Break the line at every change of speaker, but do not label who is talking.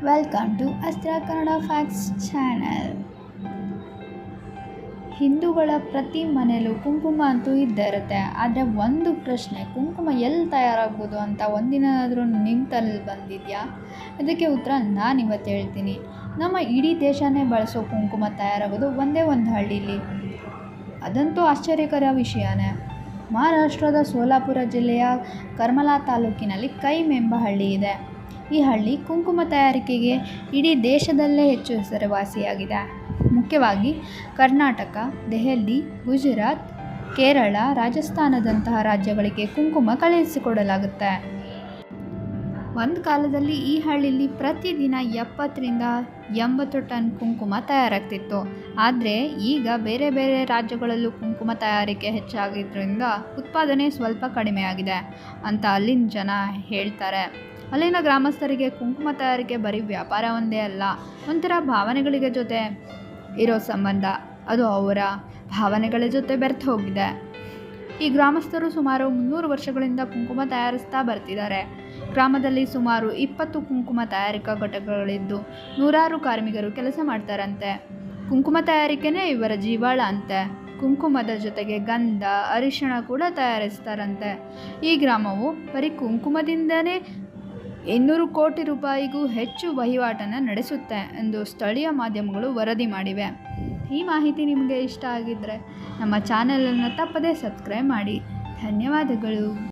Welcome to ಅಸ್ತ್ರ Kannada facts channel. ಹಿಂದೂಗಳ ಪ್ರತಿ ಮನೆಯಲ್ಲೂ ಕುಂಕುಮ ಅಂತೂ ಇದ್ದೇ ಇರುತ್ತೆ. ಆದರೆ ಒಂದು ಪ್ರಶ್ನೆ, ಕುಂಕುಮ ಎಲ್ಲಿ ತಯಾರಾಗ್ಬೋದು ಅಂತ ಒಂದಿನಾದರೂ ನಿಮ್ಮ ತಲೆಯಲ್ಲಿ ಬಂದಿದೆಯಾ? ಇದಕ್ಕೆ ಉತ್ತರ ನಾನಿವತ್ತು ಹೇಳ್ತೀನಿ. ನಮ್ಮ ಇಡೀ ದೇಶನೇ ಬಳಸೋ ಕುಂಕುಮ ತಯಾರಾಗೋದು ಒಂದೇ ಒಂದು ಹಳ್ಳಿಲಿ. ಅದಂತೂ ಆಶ್ಚರ್ಯಕರ ವಿಷಯನೇ. ಮಹಾರಾಷ್ಟ್ರದ ಸೋಲಾಪುರ ಜಿಲ್ಲೆಯ ಕರ್ಮಲಾ ತಾಲೂಕಿನಲ್ಲಿ ಕೈಮ್ ಎಂಬ ಹಳ್ಳಿ ಇದೆ. ಈ ಹಳ್ಳಿ ಕುಂಕುಮ ತಯಾರಿಕೆಗೆ ಇಡೀ ದೇಶದಲ್ಲೇ ಹೆಚ್ಚು ಹೆಸರುವಾಸಿಯಾಗಿದೆ. ಮುಖ್ಯವಾಗಿ ಕರ್ನಾಟಕ, ದೆಹಲಿ, ಗುಜರಾತ್, ಕೇರಳ, ರಾಜಸ್ಥಾನದಂತಹ ರಾಜ್ಯಗಳಿಗೆ ಕುಂಕುಮ ಕಳುಹಿಸಿಕೊಡಲಾಗುತ್ತೆ. ಒಂದು ಕಾಲದಲ್ಲಿ ಈ ಹಳ್ಳಿಯಲ್ಲಿ ಪ್ರತಿದಿನ 70ರಿಂದ 80 ಟನ್ ಕುಂಕುಮ ತಯಾರಾಗ್ತಿತ್ತು. ಆದರೆ ಈಗ ಬೇರೆ ಬೇರೆ ರಾಜ್ಯಗಳಲ್ಲೂ ಕುಂಕುಮ ತಯಾರಿಕೆ ಹೆಚ್ಚಾಗಿದ್ದರಿಂದ ಉತ್ಪಾದನೆ ಸ್ವಲ್ಪ ಕಡಿಮೆಯಾಗಿದೆ ಅಂತ ಅಲ್ಲಿನ ಜನ ಹೇಳ್ತಾರೆ. ಅಲ್ಲಿನ ಗ್ರಾಮಸ್ಥರಿಗೆ ಕುಂಕುಮ ತಯಾರಿಕೆ ಬರೀ ವ್ಯಾಪಾರ ಒಂದೇ ಅಲ್ಲ, ಒಂಥರ ಭಾವನೆಗಳಿಗೆ ಜೊತೆ ಇರೋ ಸಂಬಂಧ. ಅದು ಅವರ ಭಾವನೆಗಳ ಜೊತೆ ಬೆರೆತು ಹೋಗಿದೆ. ಈ ಗ್ರಾಮಸ್ಥರು ಸುಮಾರು 300 ವರ್ಷಗಳಿಂದ ಕುಂಕುಮ ತಯಾರಿಸ್ತಾ ಬರ್ತಿದ್ದಾರೆ. ಗ್ರಾಮದಲ್ಲಿ ಸುಮಾರು 20 ಕುಂಕುಮ ತಯಾರಿಕಾ ಘಟಕಗಳಿದ್ದು ನೂರಾರು ಕಾರ್ಮಿಕರು ಕೆಲಸ ಮಾಡ್ತಾರಂತೆ. ಕುಂಕುಮ ತಯಾರಿಕೆನೇ ಇವರ ಜೀವಾಳ ಅಂತೆ. ಕುಂಕುಮದ ಜೊತೆಗೆ ಗಂಧ, ಅರಿಶಿಣ ಕೂಡ ತಯಾರಿಸ್ತಾರಂತೆ. ಈ ಗ್ರಾಮವು ಬರೀ ಕುಂಕುಮದಿಂದನೇ 200 ಕೋಟಿ ರೂಪಾಯಿಗೂ ಹೆಚ್ಚು ವಹಿವಾಟನ್ನು ನಡೆಸುತ್ತೆ ಎಂದು ಸ್ಥಳೀಯ ಮಾಧ್ಯಮಗಳು ವರದಿ ಮಾಡಿವೆ. ಈ ಮಾಹಿತಿ ನಿಮಗೆ ಇಷ್ಟ ಆಗಿದ್ದರೆ ನಮ್ಮ ಚಾನಲನ್ನು ತಪ್ಪದೇ ಸಬ್ಸ್ಕ್ರೈಬ್ ಮಾಡಿ. ಧನ್ಯವಾದಗಳು.